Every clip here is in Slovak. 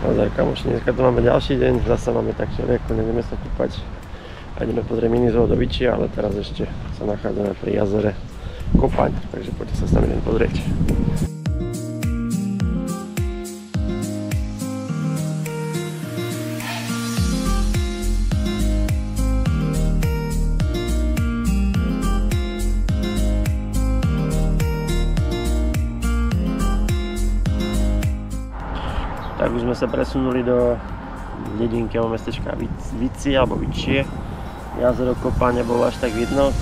Naozaj kamoši, dneska tu máme ďalší deň, zase máme tak všelijako, ideme sa kúpať a ideme pozrieť Minizovo do Wicie, ale teraz ešte sa nachádzame pri jazere Kopaň, takže poďte sa s nami len pozrieť. Tak už sme sa presunuli do dedinky alebo mestečka Wicie alebo Wicie. Jazero Kopaň nebolo až tak vidno.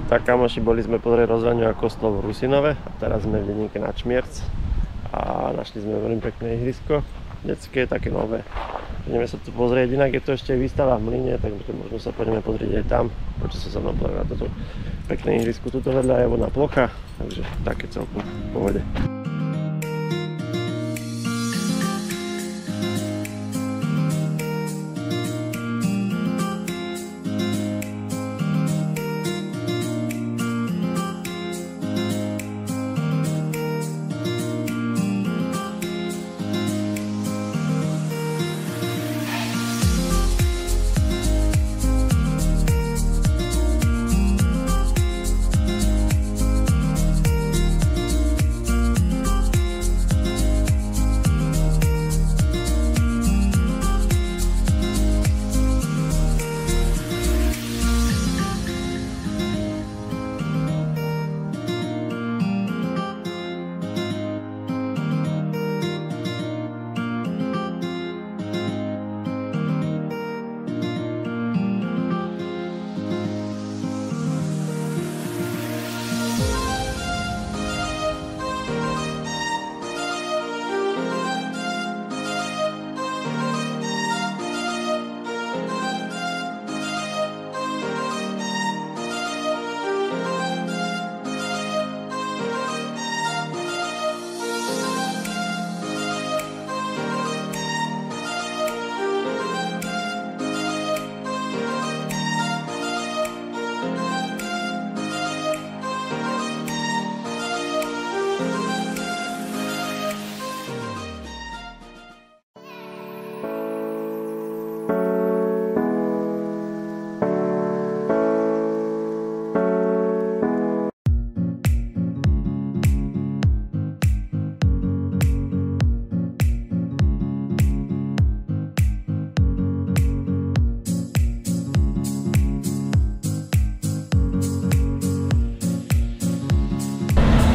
Tak kamoši, boli sme pozrieť rozhľaňu a kostol v Rusinove a teraz sme v dedinke Načmierc a našli sme veľmi pekné ihrisko, detské, také nové. Ideme sa tu pozrieť, inak je to ešte výstava v mlyne, tak možno sa poďme pozrieť aj tam, poďte sa mnou pozrieť na toto pekné ihrisko, tuto vedľa je vodná plocha, takže také celkom v pohode.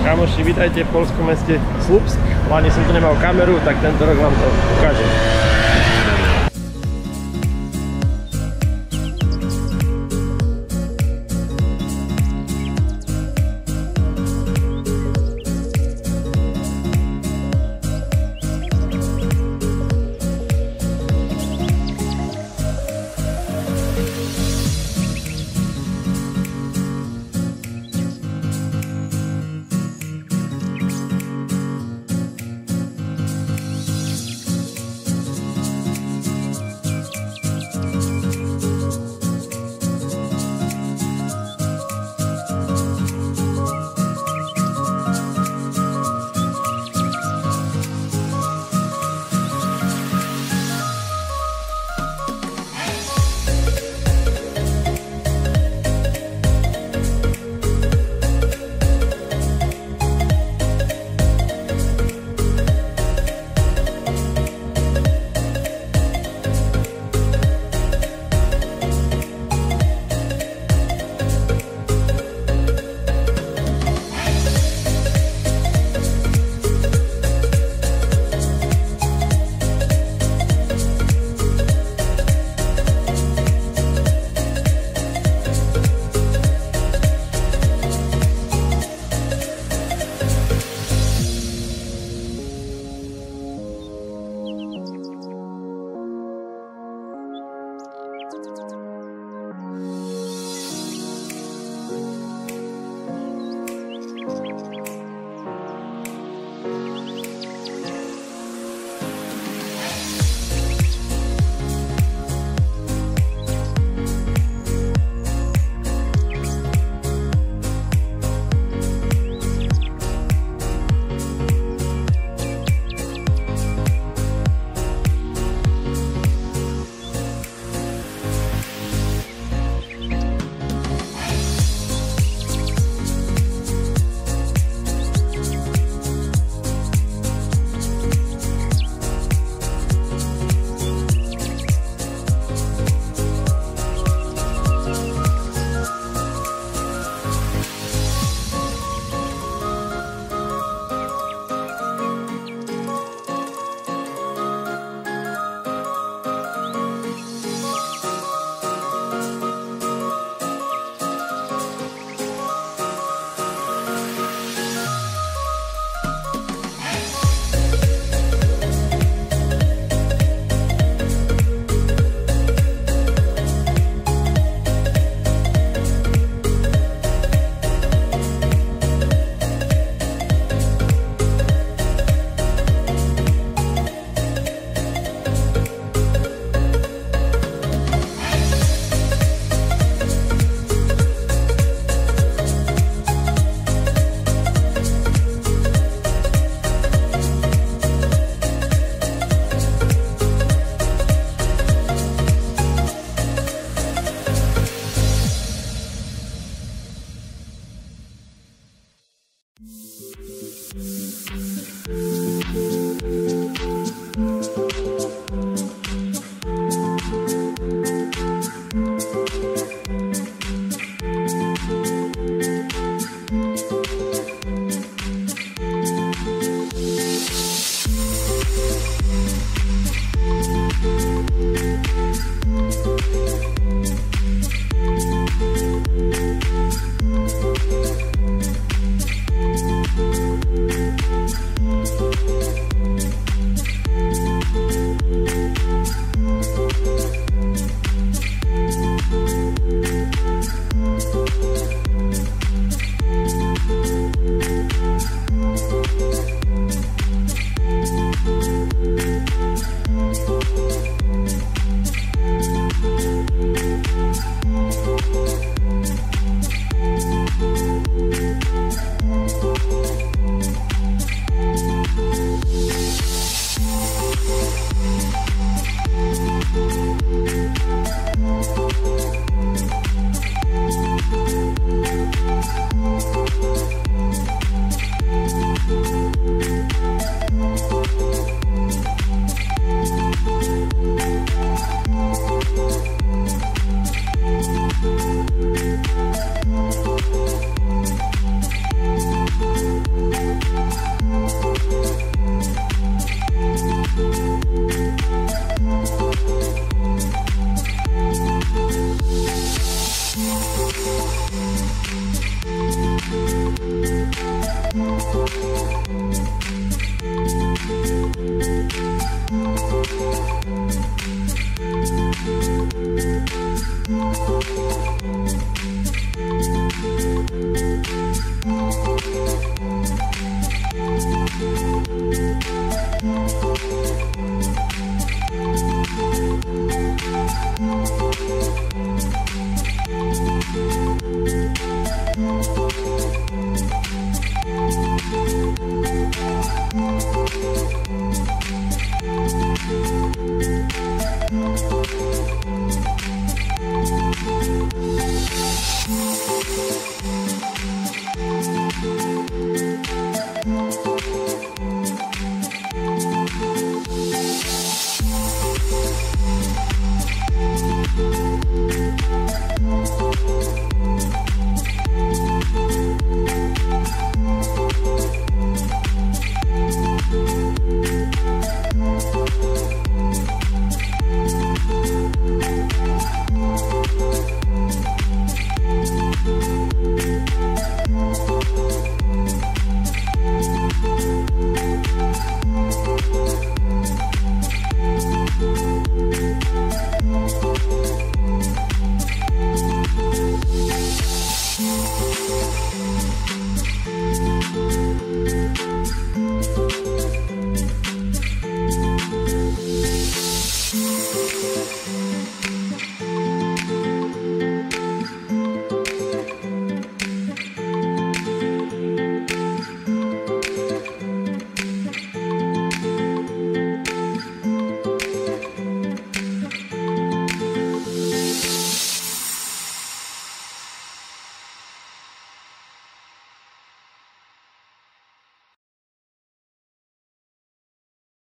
Kamoši, vítajte v poľskom meste Slupsk. Lani som tu nemal kameru, tak tento rok vám to ukážem.